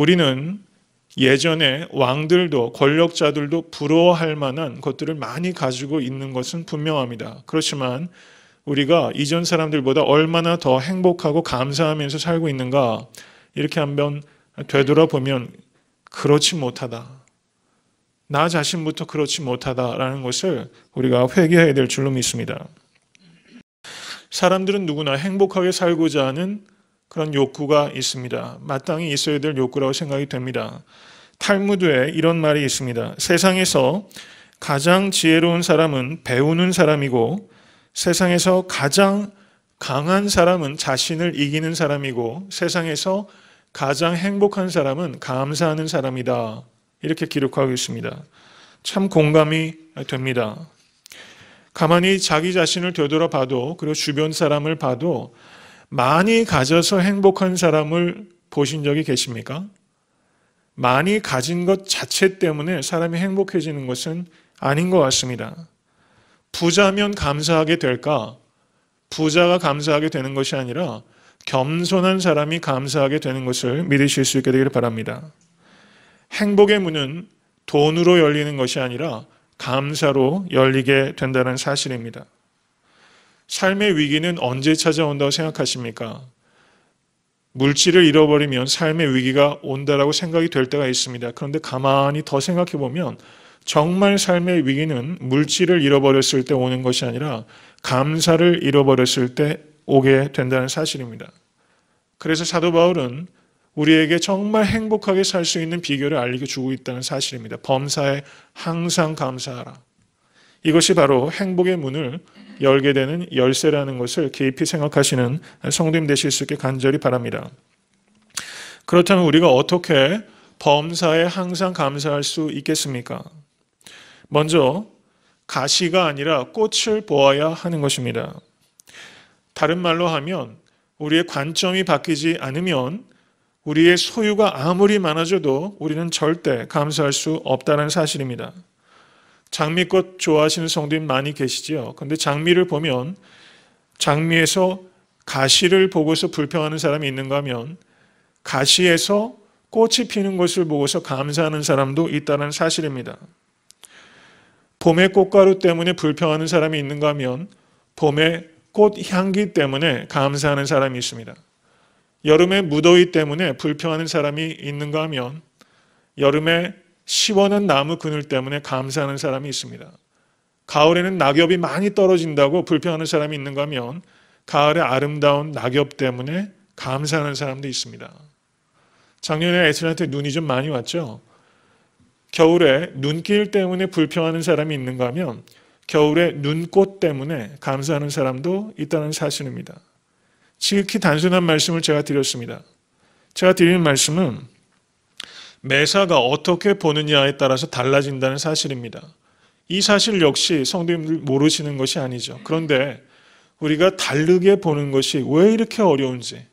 우리는 예전에 왕들도 권력자들도 부러워할 만한 것들을 많이 가지고 있는 것은 분명합니다. 그렇지만 우리가 이전 사람들보다 얼마나 더 행복하고 감사하면서 살고 있는가, 이렇게 한번 되돌아보면 그렇지 못하다. 나 자신부터 그렇지 못하다라는 것을 우리가 회개해야 될 줄로 믿습니다. 사람들은 누구나 행복하게 살고자 하는 그런 욕구가 있습니다. 마땅히 있어야 될 욕구라고 생각이 됩니다. 탈무드에 이런 말이 있습니다. 세상에서 가장 지혜로운 사람은 배우는 사람이고, 세상에서 가장 강한 사람은 자신을 이기는 사람이고, 세상에서 가장 행복한 사람은 감사하는 사람이다. 이렇게 기록하고 있습니다. 참 공감이 됩니다. 가만히 자기 자신을 되돌아봐도, 그리고 주변 사람을 봐도 많이 가져서 행복한 사람을 보신 적이 계십니까? 많이 가진 것 자체 때문에 사람이 행복해지는 것은 아닌 것 같습니다. 부자면 감사하게 될까? 부자가 감사하게 되는 것이 아니라 겸손한 사람이 감사하게 되는 것을 믿으실 수 있게 되기를 바랍니다. 행복의 문은 돈으로 열리는 것이 아니라 감사로 열리게 된다는 사실입니다. 삶의 위기는 언제 찾아온다고 생각하십니까? 물질을 잃어버리면 삶의 위기가 온다라고 생각이 될 때가 있습니다. 그런데 가만히 더 생각해 보면 정말 삶의 위기는 물질을 잃어버렸을 때 오는 것이 아니라 감사를 잃어버렸을 때 오게 된다는 사실입니다. 그래서 사도 바울은 우리에게 정말 행복하게 살 수 있는 비결을 알려주고 있다는 사실입니다. 범사에 항상 감사하라. 이것이 바로 행복의 문을 열게 되는 열쇠라는 것을 깊이 생각하시는 성도님 되실 수 있게 간절히 바랍니다. 그렇다면 우리가 어떻게 범사에 항상 감사할 수 있겠습니까? 먼저 가시가 아니라 꽃을 보아야 하는 것입니다. 다른 말로 하면 우리의 관점이 바뀌지 않으면 우리의 소유가 아무리 많아져도 우리는 절대 감사할 수 없다는 사실입니다. 장미꽃 좋아하시는 성도님 많이 계시지요. 그런데 장미를 보면 장미에서 가시를 보고서 불평하는 사람이 있는가 하면 가시에서 꽃이 피는 것을 보고서 감사하는 사람도 있다는 사실입니다. 봄의 꽃가루 때문에 불평하는 사람이 있는가 하면 봄의 꽃향기 때문에 감사하는 사람이 있습니다. 여름의 무더위 때문에 불평하는 사람이 있는가 하면 여름에 시원한 나무 그늘 때문에 감사하는 사람이 있습니다. 가을에는 낙엽이 많이 떨어진다고 불평하는 사람이 있는가 하면 가을의 아름다운 낙엽 때문에 감사하는 사람도 있습니다. 작년에 에스라한테 눈이 좀 많이 왔죠. 겨울에 눈길 때문에 불평하는 사람이 있는가 하면 겨울에 눈꽃 때문에 감사하는 사람도 있다는 사실입니다. 지극히 단순한 말씀을 제가 드렸습니다. 제가 드리는 말씀은 매사가 어떻게 보느냐에 따라서 달라진다는 사실입니다. 이 사실 역시 성도님들 모르시는 것이 아니죠. 그런데 우리가 다르게 보는 것이 왜 이렇게 어려운지,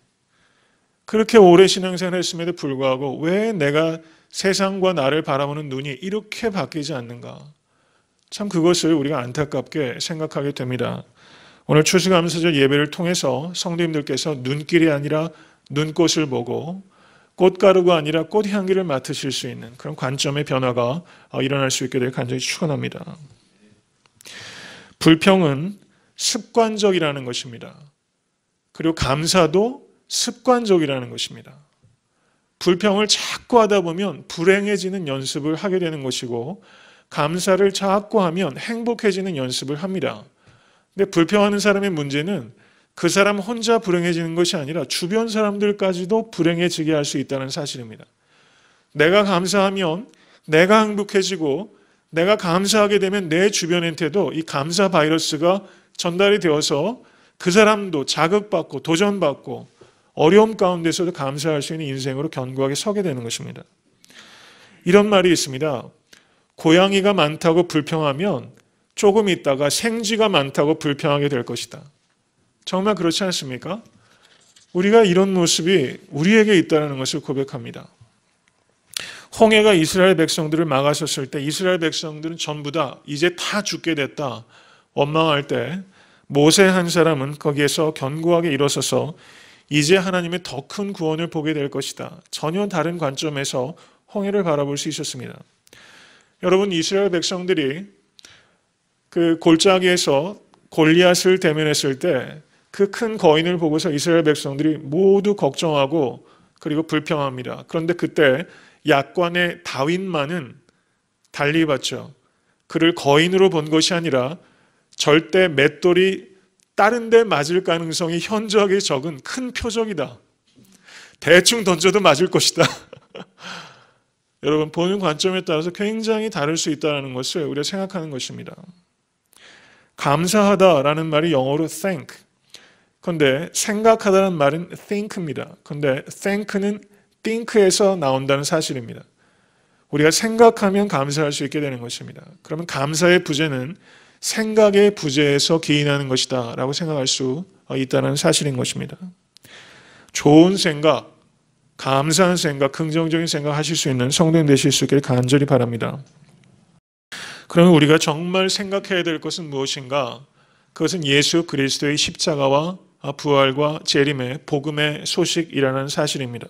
그렇게 오래 신앙생활을 했음에도 불구하고 왜 내가 세상과 나를 바라보는 눈이 이렇게 바뀌지 않는가, 참 그것을 우리가 안타깝게 생각하게 됩니다. 오늘 추수감사절 예배를 통해서 성도님들께서 눈길이 아니라 눈꽃을 보고 꽃가루가 아니라 꽃향기를 맡으실 수 있는 그런 관점의 변화가 일어날 수 있게 될 간절히 축원합니다. 불평은 습관적이라는 것입니다. 그리고 감사도 습관적이라는 것입니다. 불평을 자꾸 하다 보면 불행해지는 연습을 하게 되는 것이고, 감사를 자꾸 하면 행복해지는 연습을 합니다. 근데 불평하는 사람의 문제는 그 사람 혼자 불행해지는 것이 아니라 주변 사람들까지도 불행해지게 할 수 있다는 사실입니다. 내가 감사하면 내가 행복해지고, 내가 감사하게 되면 내 주변한테도 이 감사 바이러스가 전달이 되어서 그 사람도 자극받고 도전받고 어려움 가운데서도 감사할 수 있는 인생으로 견고하게 서게 되는 것입니다. 이런 말이 있습니다. 고양이가 많다고 불평하면 조금 있다가 생쥐가 많다고 불평하게 될 것이다. 정말 그렇지 않습니까? 우리가 이런 모습이 우리에게 있다는 것을 고백합니다. 홍해가 이스라엘 백성들을 막아섰을 때 이스라엘 백성들은 전부 다 이제 다 죽게 됐다 원망할 때 모세 한 사람은 거기에서 견고하게 일어서서 이제 하나님의 더 큰 구원을 보게 될 것이다. 전혀 다른 관점에서 홍해를 바라볼 수 있었습니다. 여러분, 이스라엘 백성들이 그 골짜기에서 골리앗을 대면했을 때 그 큰 거인을 보고서 이스라엘 백성들이 모두 걱정하고 그리고 불평합니다. 그런데 그때 약관의 다윗만은 달리 봤죠. 그를 거인으로 본 것이 아니라 절대 맷돌이 다른 데 맞을 가능성이 현저하게 적은 큰 표적이다. 대충 던져도 맞을 것이다. 여러분, 보는 관점에 따라서 굉장히 다를 수 있다는 것을 우리가 생각하는 것입니다. 감사하다라는 말이 영어로 thank. 그런데 생각하다는 말은 think입니다. 그런데 thank는 think에서 나온다는 사실입니다. 우리가 생각하면 감사할 수 있게 되는 것입니다. 그러면 감사의 부재는 생각의 부재에서 기인하는 것이다 라고 생각할 수 있다는 사실인 것입니다. 좋은 생각, 감사한 생각, 긍정적인 생각 하실 수 있는 성도님 되실 수 있기를 간절히 바랍니다. 그러면 우리가 정말 생각해야 될 것은 무엇인가? 그것은 예수 그리스도의 십자가와 부활과 재림의 복음의 소식이라는 사실입니다.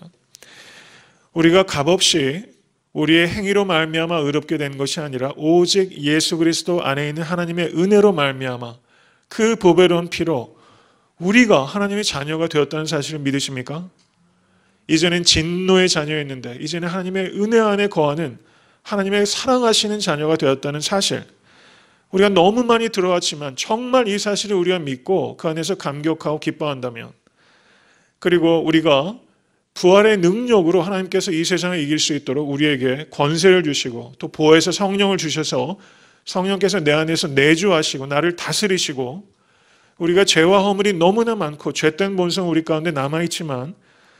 우리가 값없이 우리의 행위로 말미암아 의롭게 된 것이 아니라 오직 예수 그리스도 안에 있는 하나님의 은혜로 말미암아 그 보배로운 피로 우리가 하나님의 자녀가 되었다는 사실을 믿으십니까? 이전엔 진노의 자녀였는데 이제는 하나님의 은혜 안에 거하는 하나님의 사랑하시는 자녀가 되었다는 사실, 우리가 너무 많이 들어왔지만 정말 이 사실을 우리가 믿고 그 안에서 감격하고 기뻐한다면, 그리고 우리가 부활의 능력으로 하나님께서 이 세상을 이길 수 있도록 우리에게 권세를 주시고 또 보혜사 성령을 주셔서 성령께서 내 안에서 내주하시고 나를 다스리시고, 우리가 죄와 허물이 너무나 많고 죄된 본성 우리 가운데 남아있지만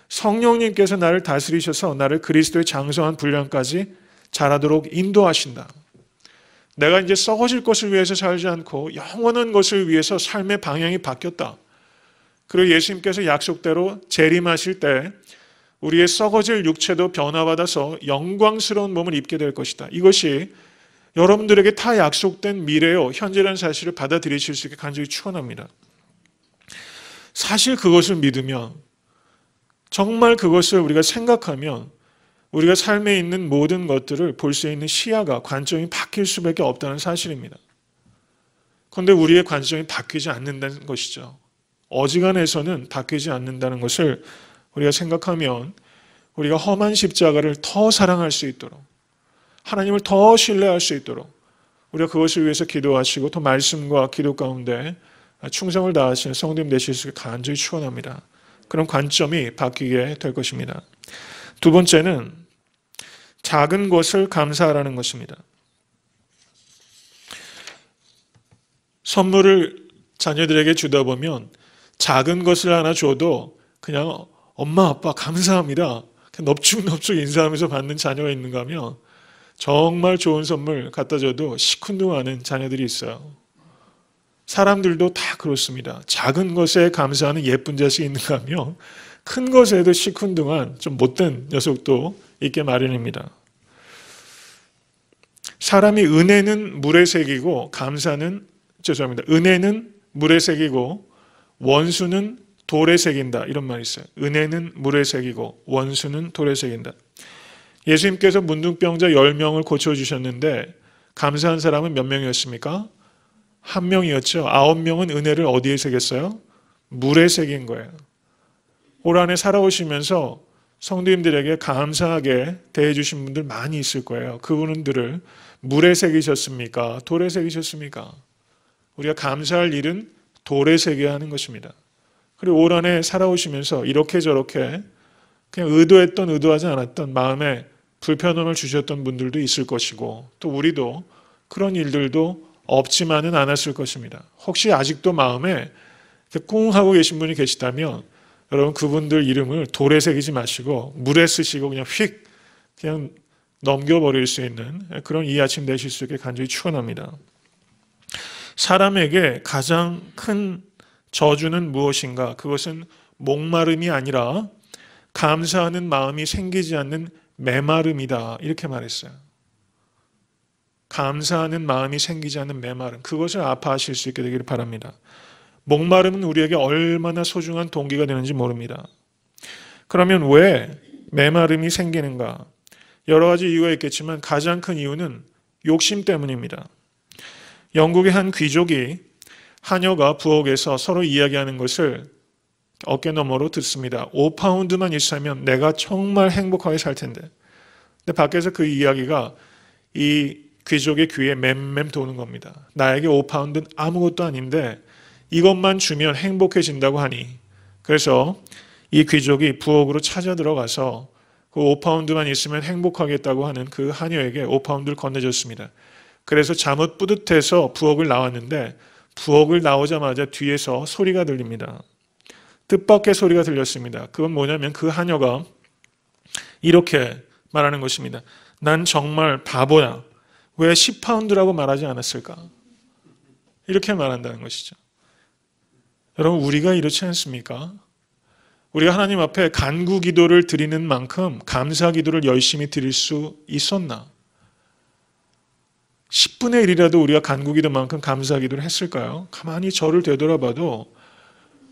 성령님께서 나를 다스리셔서 나를 그리스도의 장성한 분량까지 자라도록 인도하신다. 내가 이제 썩어질 것을 위해서 살지 않고 영원한 것을 위해서 삶의 방향이 바뀌었다. 그리고 예수님께서 약속대로 재림하실 때 우리의 썩어질 육체도 변화받아서 영광스러운 몸을 입게 될 것이다. 이것이 여러분들에게 다 약속된 미래요, 현재라는 사실을 받아들이실 수 있게 간절히 축원합니다. 사실 그것을 믿으면, 정말 그것을 우리가 생각하면 우리가 삶에 있는 모든 것들을 볼 수 있는 시야가, 관점이 바뀔 수밖에 없다는 사실입니다. 그런데 우리의 관점이 바뀌지 않는다는 것이죠. 어지간해서는 바뀌지 않는다는 것을 우리가 생각하면 우리가 험한 십자가를 더 사랑할 수 있도록, 하나님을 더 신뢰할 수 있도록 우리가 그것을 위해서 기도하시고 또 말씀과 기도 가운데 충성을 다하시는 성도님 되실 수 있게 간절히 축원합니다. 그런 관점이 바뀌게 될 것입니다. 두 번째는 작은 것을 감사하라는 것입니다. 선물을 자녀들에게 주다 보면 작은 것을 하나 줘도 그냥 엄마 아빠 감사합니다, 넙죽넙죽 인사하면서 받는 자녀가 있는가 하면 정말 좋은 선물 갖다 줘도 시큰둥하는 자녀들이 있어요. 사람들도 다 그렇습니다. 작은 것에 감사하는 예쁜 자식이 있는가 하면 큰 것에도 시큰둥한 좀 못된 녀석도 있게 마련입니다. 사람이 은혜는 물에 새기고 은혜는 물에 새기고 원수는 돌에 새긴다, 이런 말이 있어요. 은혜는 물에 새기고 원수는 돌에 새긴다. 예수님께서 문둥병자 10명을 고쳐주셨는데 감사한 사람은 몇 명이었습니까? 1명이었죠. 9명은 은혜를 어디에 새겼어요? 물에 새긴 거예요. 올 한해 살아오시면서 성도님들에게 감사하게 대해주신 분들 많이 있을 거예요. 그분들을 물에 새기셨습니까? 돌에 새기셨습니까? 우리가 감사할 일은 돌에 새겨야 하는 것입니다. 그리고 올 한해 살아오시면서 이렇게 저렇게 그냥 의도했던 의도하지 않았던 마음에 불편함을 주셨던 분들도 있을 것이고, 또 우리도 그런 일들도 없지만은 않았을 것입니다. 혹시 아직도 마음에 꿍 하고 계신 분이 계시다면 여러분, 그분들 이름을 돌에 새기지 마시고 물에 쓰시고 그냥 휙 그냥 넘겨버릴 수 있는 그런 이 아침 되실 수 있게 간절히 축원합니다. 사람에게 가장 큰 저주는 무엇인가? 그것은 목마름이 아니라 감사하는 마음이 생기지 않는 메마름이다, 이렇게 말했어요. 감사하는 마음이 생기지 않는 메마름, 그것을 아파하실 수 있게 되기를 바랍니다. 목마름은 우리에게 얼마나 소중한 동기가 되는지 모릅니다. 그러면 왜 메마름이 생기는가? 여러 가지 이유가 있겠지만 가장 큰 이유는 욕심 때문입니다. 영국의 한 귀족이 하녀가 부엌에서 서로 이야기하는 것을 어깨너머로 듣습니다. 5파운드만 있으면 내가 정말 행복하게 살 텐데. 근데 밖에서 그 이야기가 이 귀족의 귀에 맴맴 도는 겁니다. 나에게 5파운드는 아무것도 아닌데 이것만 주면 행복해진다고 하니. 그래서 이 귀족이 부엌으로 찾아 들어가서 그 5파운드만 있으면 행복하겠다고 하는 그 하녀에게 5파운드를 건네줬습니다. 그래서 잠옷 뿌듯해서 부엌을 나왔는데 부엌을 나오자마자 뒤에서 소리가 들립니다. 뜻밖의 소리가 들렸습니다. 그건 뭐냐면 그 하녀가 이렇게 말하는 것입니다. 난 정말 바보야. 왜 10파운드라고 말하지 않았을까? 이렇게 말한다는 것이죠. 여러분, 우리가 이렇지 않습니까? 우리가 하나님 앞에 간구 기도를 드리는 만큼 감사 기도를 열심히 드릴 수 있었나? 10분의 1이라도 우리가 간구 기도만큼 감사 기도를 했을까요? 가만히 저를 되돌아봐도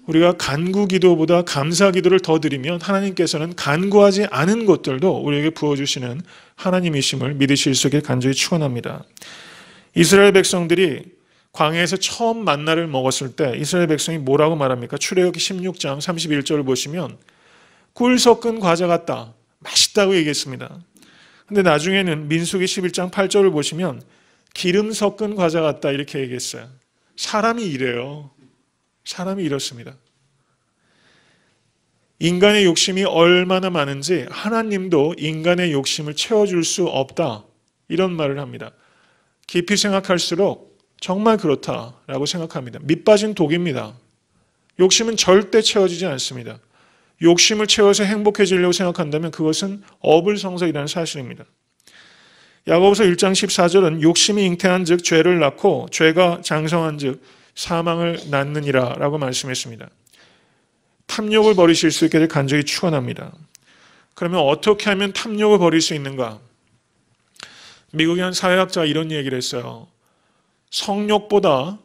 우리가 간구 기도보다 감사 기도를 더 드리면 하나님께서는 간구하지 않은 것들도 우리에게 부어주시는 하나님이심을 믿으실 수 있게 간절히 축원합니다. 이스라엘 백성들이 광야에서 처음 만나를 먹었을 때 이스라엘 백성이 뭐라고 말합니까? 출애굽기 16장 31절을 보시면 꿀 섞은 과자 같다. 맛있다고 얘기했습니다. 근데 나중에는 민수기 11장 8절을 보시면 기름 섞은 과자 같다 이렇게 얘기했어요. 사람이 이래요. 사람이 이렇습니다. 인간의 욕심이 얼마나 많은지 하나님도 인간의 욕심을 채워줄 수 없다. 이런 말을 합니다. 깊이 생각할수록 정말 그렇다라고 생각합니다. 밑빠진 독입니다. 욕심은 절대 채워지지 않습니다. 욕심을 채워서 행복해지려고 생각한다면 그것은 어불성설이라는 사실입니다. 야고보서 1장 14절은 욕심이 잉태한 즉 죄를 낳고 죄가 장성한 즉 사망을 낳느니라 라고 말씀했습니다. 탐욕을 버리실 수 있게 간절히 축원합니다. 그러면 어떻게 하면 탐욕을 버릴 수 있는가? 미국의 한 사회학자가 이런 얘기를 했어요. 성욕보다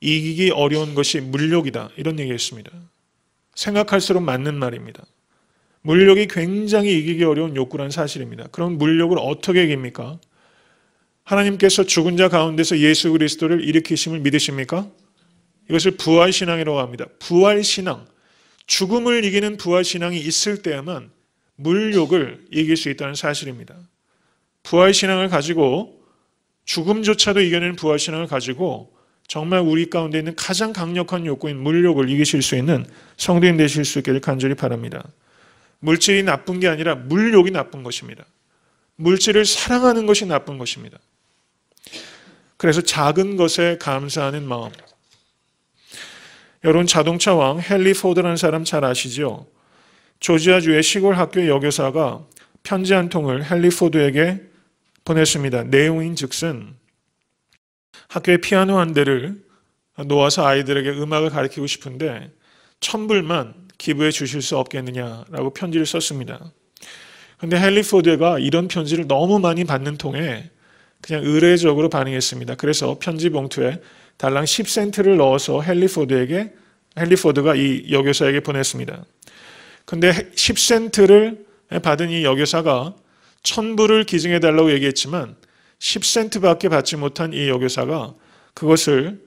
이기기 어려운 것이 물욕이다. 이런 얘기했습니다. 생각할수록 맞는 말입니다. 물욕이 굉장히 이기기 어려운 욕구란 사실입니다. 그럼 물욕을 어떻게 이깁니까? 하나님께서 죽은 자 가운데서 예수 그리스도를 일으키심을 믿으십니까? 이것을 부활신앙이라고 합니다. 부활신앙, 죽음을 이기는 부활신앙이 있을 때야만 물욕을 이길 수 있다는 사실입니다. 부활신앙을 가지고 죽음조차도 이겨내는 부활신앙을 가지고 정말 우리 가운데 있는 가장 강력한 욕구인 물욕을 이기실 수 있는 성도인 되실 수 있기를 간절히 바랍니다. 물질이 나쁜 게 아니라 물욕이 나쁜 것입니다. 물질을 사랑하는 것이 나쁜 것입니다. 그래서 작은 것에 감사하는 마음. 여러분, 자동차 왕 헨리 포드라는 사람 잘 아시죠? 조지아주의 시골 학교 여교사가 편지 한 통을 헨리 포드에게 보냈습니다. 내용인 즉슨 학교에 피아노 한 대를 놓아서 아이들에게 음악을 가르치고 싶은데 $1,000불만 기부해 주실 수 없겠느냐라고 편지를 썼습니다. 그런데 헨리 포드가 이런 편지를 너무 많이 받는 통에 그냥 의례적으로 반응했습니다. 그래서 편지 봉투에 달랑 10센트를 넣어서 헨리 포드가 이 여교사에게 보냈습니다. 그런데 10센트를 받은 이 여교사가 1,000불을 기증해 달라고 얘기했지만 10센트밖에 받지 못한 이 여교사가 그것을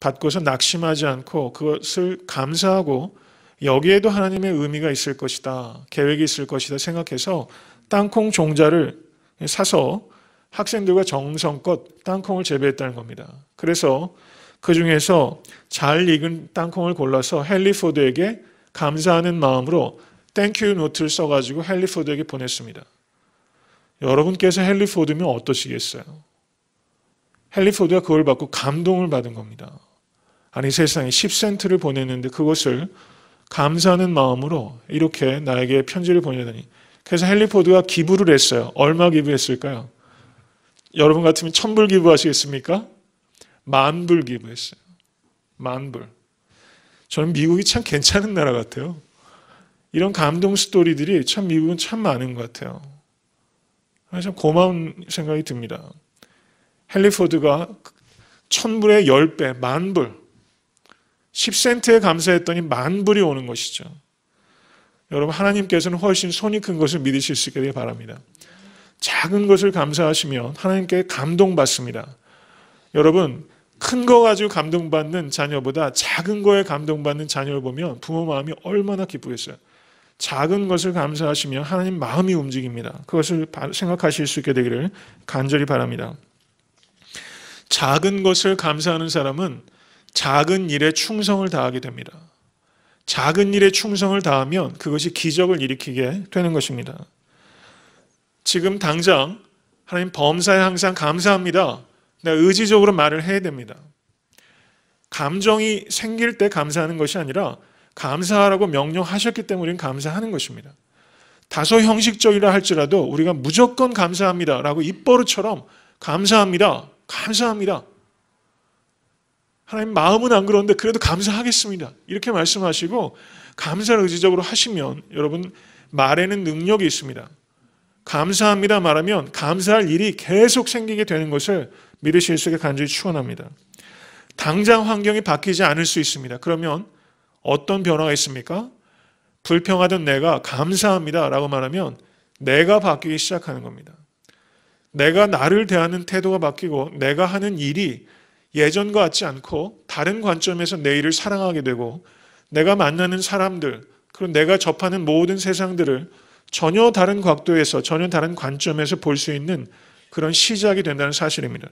받고서 낙심하지 않고 그것을 감사하고 여기에도 하나님의 의미가 있을 것이다, 계획이 있을 것이다 생각해서 땅콩 종자를 사서 학생들과 정성껏 땅콩을 재배했다는 겁니다. 그래서 그 중에서 잘 익은 땅콩을 골라서 헨리 포드에게 감사하는 마음으로 땡큐 노트를 써가지고 헨리 포드에게 보냈습니다. 여러분께서 헨리 포드면 어떠시겠어요? 헨리 포드가 그걸 받고 감동을 받은 겁니다. 아니, 세상에 10센트를 보냈는데 그것을 감사하는 마음으로 이렇게 나에게 편지를 보내다니. 그래서 헨리 포드가 기부를 했어요. 얼마 기부했을까요? 여러분 같으면 1,000불 기부하시겠습니까? 10,000불 기부했어요. 10,000불. 저는 미국이 참 괜찮은 나라 같아요. 이런 감동 스토리들이 참 미국은 참 많은 것 같아요. 참 고마운 생각이 듭니다. 헨리 포드가 1,000불의 10배, 10,000불. 10센트에 감사했더니 10,000불이 오는 것이죠. 여러분, 하나님께서는 훨씬 손이 큰 것을 믿으실 수 있게 되길 바랍니다. 작은 것을 감사하시면 하나님께 감동받습니다. 여러분, 큰 거 가지고 감동받는 자녀보다 작은 거에 감동받는 자녀를 보면 부모 마음이 얼마나 기쁘겠어요. 작은 것을 감사하시면 하나님 마음이 움직입니다. 그것을 생각하실 수 있게 되기를 간절히 바랍니다. 작은 것을 감사하는 사람은 작은 일에 충성을 다하게 됩니다. 작은 일에 충성을 다하면 그것이 기적을 일으키게 되는 것입니다. 지금 당장 하나님 범사에 항상 감사합니다. 내가 의지적으로 말을 해야 됩니다. 감정이 생길 때 감사하는 것이 아니라 감사하라고 명령하셨기 때문에 우리는 감사하는 것입니다. 다소 형식적이라 할지라도 우리가 무조건 감사합니다 라고 입버릇처럼 감사합니다. 감사합니다. 하나님 마음은 안 그런데 그래도 감사하겠습니다. 이렇게 말씀하시고 감사를 의지적으로 하시면 여러분 말에는 능력이 있습니다. 감사합니다 말하면 감사할 일이 계속 생기게 되는 것을 믿으실 수 있게 간절히 축원합니다. 당장 환경이 바뀌지 않을 수 있습니다. 그러면 어떤 변화가 있습니까? 불평하던 내가 감사합니다 라고 말하면 내가 바뀌기 시작하는 겁니다. 내가 나를 대하는 태도가 바뀌고 내가 하는 일이 예전과 같지 않고 다른 관점에서 내 일을 사랑하게 되고 내가 만나는 사람들 그리고 내가 접하는 모든 세상들을 전혀 다른 각도에서 전혀 다른 관점에서 볼 수 있는 그런 시작이 된다는 사실입니다.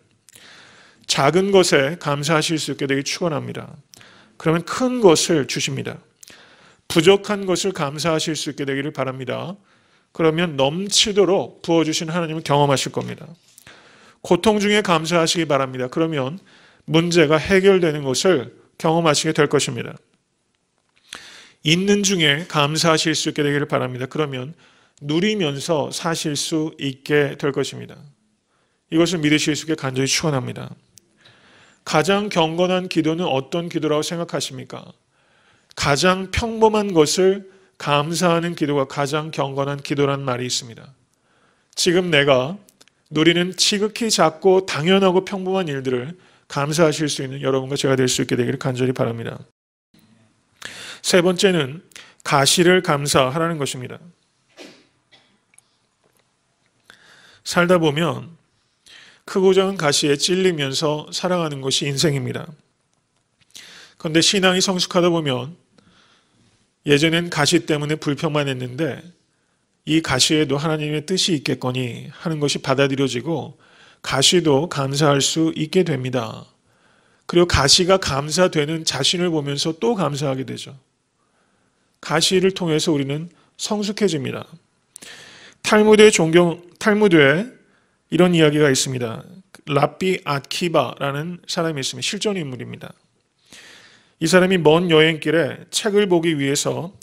작은 것에 감사하실 수 있게 되기 축원합니다. 그러면 큰 것을 주십니다. 부족한 것을 감사하실 수 있게 되기를 바랍니다. 그러면 넘치도록 부어주신 하나님을 경험하실 겁니다. 고통 중에 감사하시기 바랍니다. 그러면 문제가 해결되는 것을 경험하시게 될 것입니다. 있는 중에 감사하실 수 있게 되기를 바랍니다. 그러면 누리면서 사실 수 있게 될 것입니다. 이것을 믿으실 수 있게 간절히 축원합니다. 가장 경건한 기도는 어떤 기도라고 생각하십니까? 가장 평범한 것을 감사하는 기도가 가장 경건한 기도라는 말이 있습니다. 지금 내가 누리는 지극히 작고 당연하고 평범한 일들을 감사하실 수 있는 여러분과 제가 될 수 있게 되기를 간절히 바랍니다. 세 번째는 가시를 감사하라는 것입니다. 살다 보면 크고 작은 가시에 찔리면서 살아가는 것이 인생입니다. 그런데 신앙이 성숙하다 보면 예전엔 가시 때문에 불평만 했는데 이 가시에도 하나님의 뜻이 있겠거니 하는 것이 받아들여지고 가시도 감사할 수 있게 됩니다. 그리고 가시가 감사되는 자신을 보면서 또 감사하게 되죠. 가시를 통해서 우리는 성숙해집니다. 탈무드에 이런 이야기가 있습니다. 랍비 아키바라는 사람이 있습니다. 실존 인물입니다. 이 사람이 먼 여행길에 책을 보기 위해서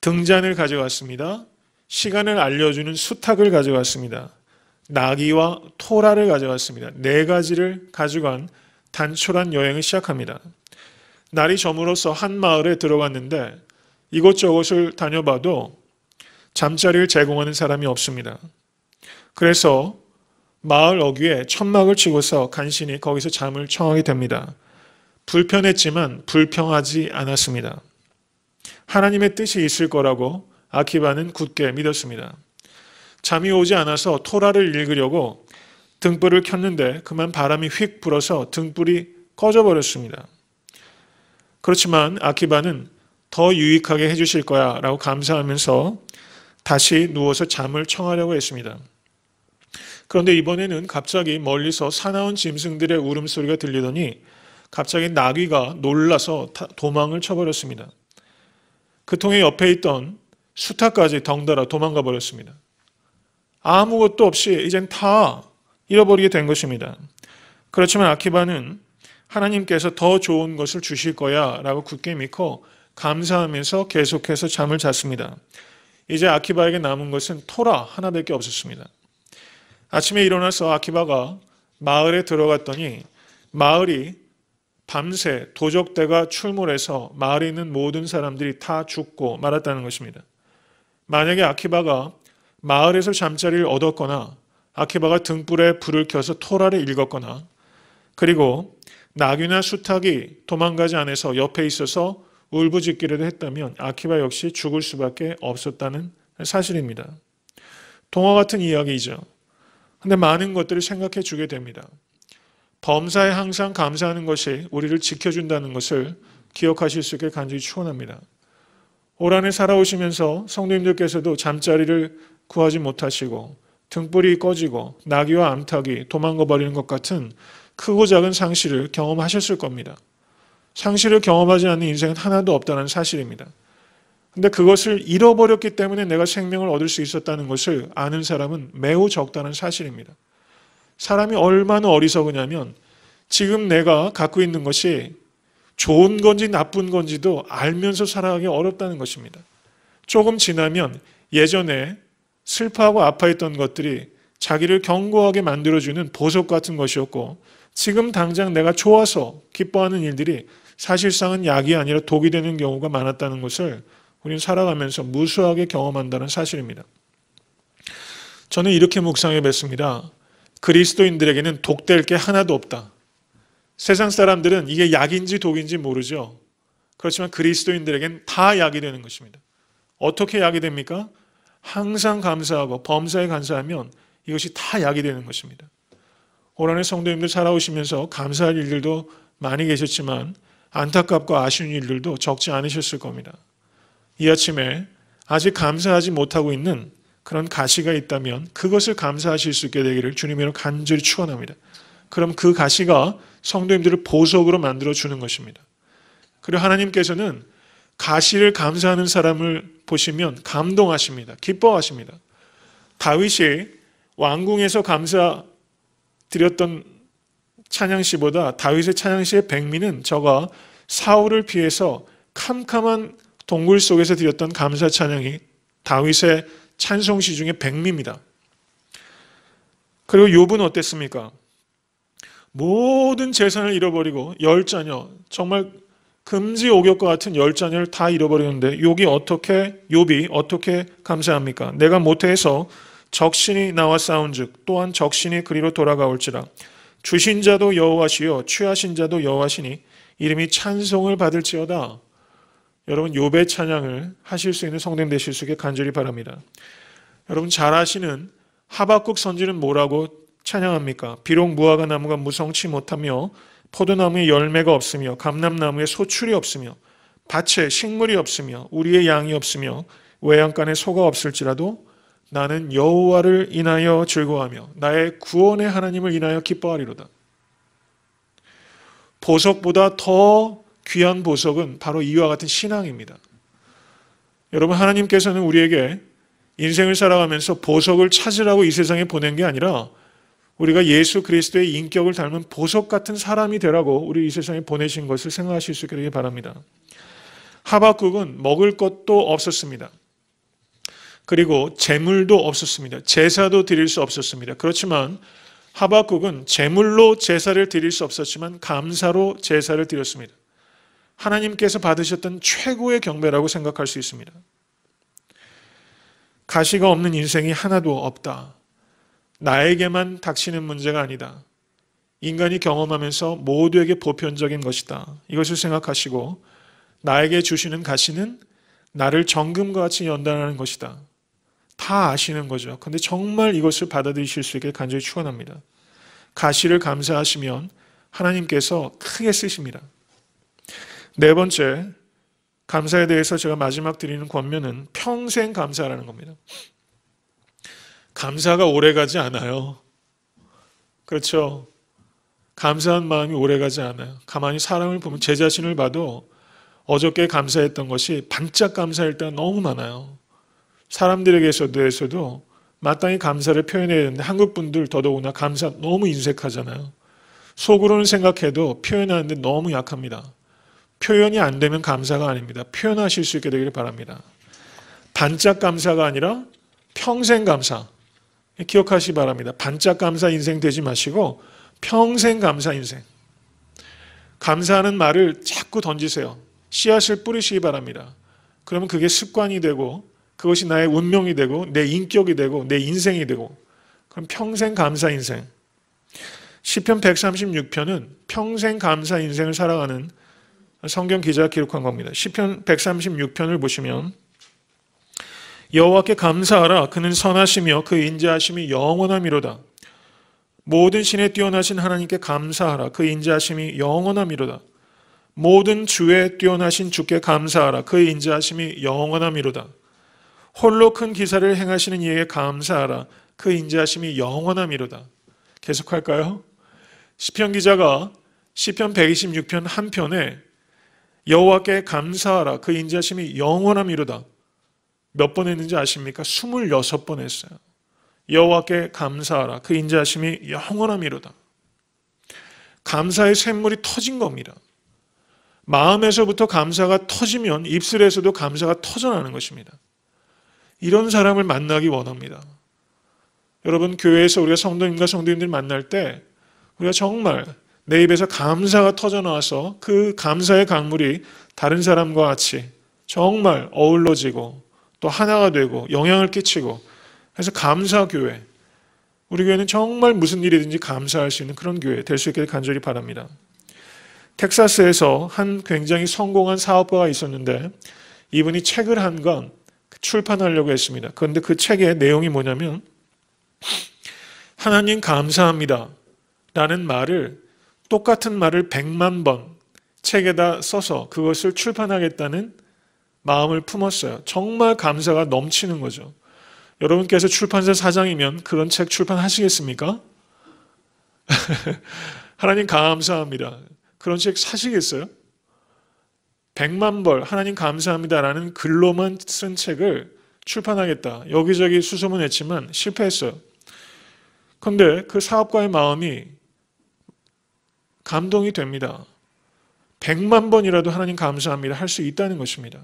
등잔을 가져갔습니다. 시간을 알려주는 수탉을 가져갔습니다. 나귀와 토라를 가져갔습니다. 4가지를 가져간 단촐한 여행을 시작합니다. 날이 저물어서 한 마을에 들어갔는데 이곳저곳을 다녀봐도 잠자리를 제공하는 사람이 없습니다. 그래서 마을 어귀에 천막을 치고서 간신히 거기서 잠을 청하게 됩니다. 불편했지만 불평하지 않았습니다. 하나님의 뜻이 있을 거라고 아키바는 굳게 믿었습니다. 잠이 오지 않아서 토라를 읽으려고 등불을 켰는데 그만 바람이 휙 불어서 등불이 꺼져버렸습니다. 그렇지만 아키바는 더 유익하게 해주실 거야 라고 감사하면서 다시 누워서 잠을 청하려고 했습니다. 그런데 이번에는 갑자기 멀리서 사나운 짐승들의 울음소리가 들리더니 갑자기 나귀가 놀라서 도망을 쳐버렸습니다. 그 통에 옆에 있던 수탉까지 덩달아 도망가 버렸습니다. 아무것도 없이 이젠 다 잃어버리게 된 것입니다. 그렇지만 아키바는 하나님께서 더 좋은 것을 주실 거야 라고 굳게 믿고 감사하면서 계속해서 잠을 잤습니다. 이제 아키바에게 남은 것은 토라 하나밖에 없었습니다. 아침에 일어나서 아키바가 마을에 들어갔더니 마을이 밤새 도적대가 출몰해서 마을에 있는 모든 사람들이 다 죽고 말았다는 것입니다. 만약에 아키바가 마을에서 잠자리를 얻었거나 아키바가 등불에 불을 켜서 토라를 읽었거나 그리고 나귀나 수탉이 도망가지 않아서 옆에 있어서 울부짖기라도 했다면 아키바 역시 죽을 수밖에 없었다는 사실입니다. 동화 같은 이야기이죠. 근데 많은 것들을 생각해 주게 됩니다. 범사에 항상 감사하는 것이 우리를 지켜준다는 것을 기억하실 수 있게 간절히 축원합니다. 올 한해 살아오시면서 성도님들께서도 잠자리를 구하지 못하시고 등불이 꺼지고 나귀와 암탉이 도망가 버리는 것 같은 크고 작은 상실을 경험하셨을 겁니다. 상실을 경험하지 않는 인생은 하나도 없다는 사실입니다. 근데 그것을 잃어버렸기 때문에 내가 생명을 얻을 수 있었다는 것을 아는 사람은 매우 적다는 사실입니다. 사람이 얼마나 어리석으냐면 지금 내가 갖고 있는 것이 좋은 건지 나쁜 건지도 알면서 살아가기 어렵다는 것입니다. 조금 지나면 예전에 슬퍼하고 아파했던 것들이 자기를 견고하게 만들어주는 보석 같은 것이었고 지금 당장 내가 좋아서 기뻐하는 일들이 사실상은 약이 아니라 독이 되는 경우가 많았다는 것을 우리는 살아가면서 무수하게 경험한다는 사실입니다. 저는 이렇게 묵상해 뵀습니다. 그리스도인들에게는 독될 게 하나도 없다. 세상 사람들은 이게 약인지 독인지 모르죠. 그렇지만 그리스도인들에게는 다 약이 되는 것입니다. 어떻게 약이 됩니까? 항상 감사하고 범사에 감사하면 이것이 다 약이 되는 것입니다. 올 한해 성도님들 살아오시면서 감사할 일들도 많이 계셨지만 안타깝고 아쉬운 일들도 적지 않으셨을 겁니다. 이 아침에 아직 감사하지 못하고 있는 그런 가시가 있다면 그것을 감사하실 수 있게 되기를 주님으로 간절히 축원합니다. 그럼 그 가시가 성도님들을 보석으로 만들어주는 것입니다. 그리고 하나님께서는 가시를 감사하는 사람을 보시면 감동하십니다. 기뻐하십니다. 다윗이 왕궁에서 감사 드렸던 찬양시보다 다윗의 찬양시의 백미는 저가 사울을 피해서 캄캄한 동굴 속에서 드렸던 감사 찬양이 다윗의 찬송시 중에 백미입니다. 그리고 욥은 어땠습니까? 모든 재산을 잃어버리고 열 자녀, 정말 금지옥역과 같은 열 자녀를 다 잃어버리는데 욥이 어떻게 감사합니까? 내가 모태에서 적신이 나와 싸운즉 또한 적신이 그리로 돌아가올지라. 주신 자도 여호와시요 취하신 자도 여호와시니 이름이 찬송을 받을지어다. 여러분 욥의 찬양을 하실 수 있는 성도님 되실 수 있게 간절히 바랍니다. 여러분 잘 아시는 하박국 선지는 뭐라고 찬양합니까? 비록 무화과 나무가 무성치 못하며 포도나무에 열매가 없으며 감람나무에 소출이 없으며 밭에 식물이 없으며 우리의 양이 없으며 외양간에 소가 없을지라도 나는 여호와를 인하여 즐거워하며 나의 구원의 하나님을 인하여 기뻐하리로다. 보석보다 더 귀한 보석은 바로 이와 같은 신앙입니다. 여러분 하나님께서는 우리에게 인생을 살아가면서 보석을 찾으라고 이 세상에 보낸 게 아니라 우리가 예수 그리스도의 인격을 닮은 보석 같은 사람이 되라고 우리 이 세상에 보내신 것을 생각하실 수 있게 되길 바랍니다. 하박국은 먹을 것도 없었습니다. 그리고 재물도 없었습니다. 제사도 드릴 수 없었습니다. 그렇지만 하박국은 재물로 제사를 드릴 수 없었지만 감사로 제사를 드렸습니다. 하나님께서 받으셨던 최고의 경배라고 생각할 수 있습니다. 가시가 없는 인생이 하나도 없다. 나에게만 닥치는 문제가 아니다. 인간이 경험하면서 모두에게 보편적인 것이다. 이것을 생각하시고 나에게 주시는 가시는 나를 정금과 같이 연단하는 것이다. 다 아시는 거죠. 그런데 정말 이것을 받아들이실 수 있게 간절히 축원합니다. 가시를 감사하시면 하나님께서 크게 쓰십니다. 네 번째, 감사에 대해서 제가 마지막 드리는 권면은 평생 감사라는 겁니다. 감사가 오래가지 않아요. 그렇죠? 감사한 마음이 오래가지 않아요. 가만히 사람을 보면 제 자신을 봐도 어저께 감사했던 것이 반짝 감사할 때가 너무 많아요. 사람들에게서도 마땅히 감사를 표현해야 되는데 한국 분들 더더구나 감사 너무 인색하잖아요. 속으로는 생각해도 표현하는데 너무 약합니다. 표현이 안 되면 감사가 아닙니다. 표현하실 수 있게 되기를 바랍니다. 반짝 감사가 아니라 평생 감사. 기억하시기 바랍니다. 반짝 감사 인생 되지 마시고 평생 감사 인생. 감사하는 말을 자꾸 던지세요. 씨앗을 뿌리시기 바랍니다. 그러면 그게 습관이 되고 그것이 나의 운명이 되고 내 인격이 되고 내 인생이 되고 그럼 평생 감사 인생. 시편 136편은 평생 감사 인생을 살아가는 성경 기자가 기록한 겁니다. 시편 136편을 보시면 여호와께 감사하라. 그는 선하시며 그 인자하심이 영원함이로다. 모든 신에 뛰어나신 하나님께 감사하라. 그 인자하심이 영원함이로다. 모든 주에 뛰어나신 주께 감사하라. 그 인자하심이 영원함이로다. 홀로 큰 기사를 행하시는 이에게 감사하라. 그 인자하심이 영원함이로다. 계속할까요? 시편 기자가 시편 126편 한 편에 여호와께 감사하라. 그 인자하심이 영원함이로다. 몇 번 했는지 아십니까? 26번 했어요. 여호와께 감사하라. 그 인자하심이 영원함이로다. 감사의 샘물이 터진 겁니다. 마음에서부터 감사가 터지면 입술에서도 감사가 터져나는 것입니다. 이런 사람을 만나기 원합니다. 여러분, 교회에서 우리가 성도님과 성도님들 만날 때 우리가 정말 내 입에서 감사가 터져나와서 그 감사의 강물이 다른 사람과 같이 정말 어우러지고 또 하나가 되고 영향을 끼치고, 그래서 감사교회, 우리 교회는 정말 무슨 일이든지 감사할 수 있는 그런 교회 될 수 있게 간절히 바랍니다. 텍사스에서 한 굉장히 성공한 사업가가 있었는데 이분이 책을 한 권 출판하려고 했습니다. 그런데 그 책의 내용이 뭐냐면 하나님 감사합니다 라는 말을, 똑같은 말을 100만 번 책에다 써서 그것을 출판하겠다는 마음을 품었어요. 정말 감사가 넘치는 거죠. 여러분께서 출판사 사장이면 그런 책 출판하시겠습니까? 하나님 감사합니다. 그런 책 사시겠어요? 100만 벌 하나님 감사합니다라는 글로만 쓴 책을 출판하겠다. 여기저기 수소문했지만 실패했어요. 그런데 그 사업가의 마음이 감동이 됩니다. 100만 번이라도 하나님 감사합니다 할 수 있다는 것입니다.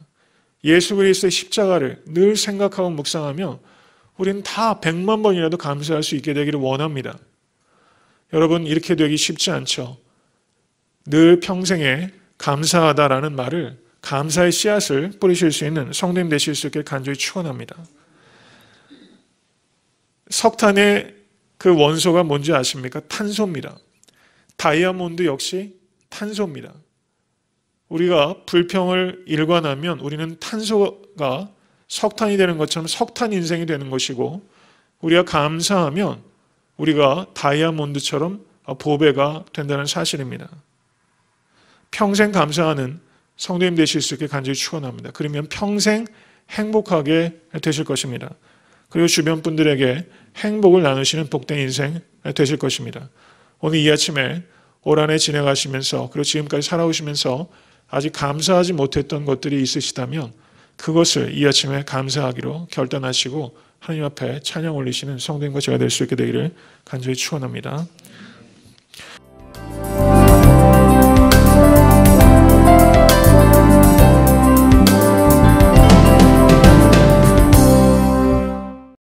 예수 그리스도의 십자가를 늘 생각하고 묵상하며 우리는 다 100만 번이라도 감사할 수 있게 되기를 원합니다. 여러분, 이렇게 되기 쉽지 않죠. 늘 평생에 감사하다라는 말을, 감사의 씨앗을 뿌리실 수 있는 성도님 되실 수 있게 간절히 축원합니다. 석탄의 그 원소가 뭔지 아십니까? 탄소입니다. 다이아몬드 역시 탄소입니다. 우리가 불평을 일관하면 우리는 탄소가 석탄이 되는 것처럼 석탄 인생이 되는 것이고, 우리가 감사하면 우리가 다이아몬드처럼 보배가 된다는 사실입니다. 평생 감사하는 성도님 되실 수 있게 간절히 축원합니다. 그러면 평생 행복하게 되실 것입니다. 그리고 주변 분들에게 행복을 나누시는 복된 인생 되실 것입니다. 오늘 이 아침에 올 한 해 지내가시면서, 그리고 지금까지 살아오시면서 아직 감사하지 못했던 것들이 있으시다면 그것을 이 아침에 감사하기로 결단하시고 하나님 앞에 찬양 올리시는 성도님과 제가 될 수 있게 되기를 간절히 축원합니다.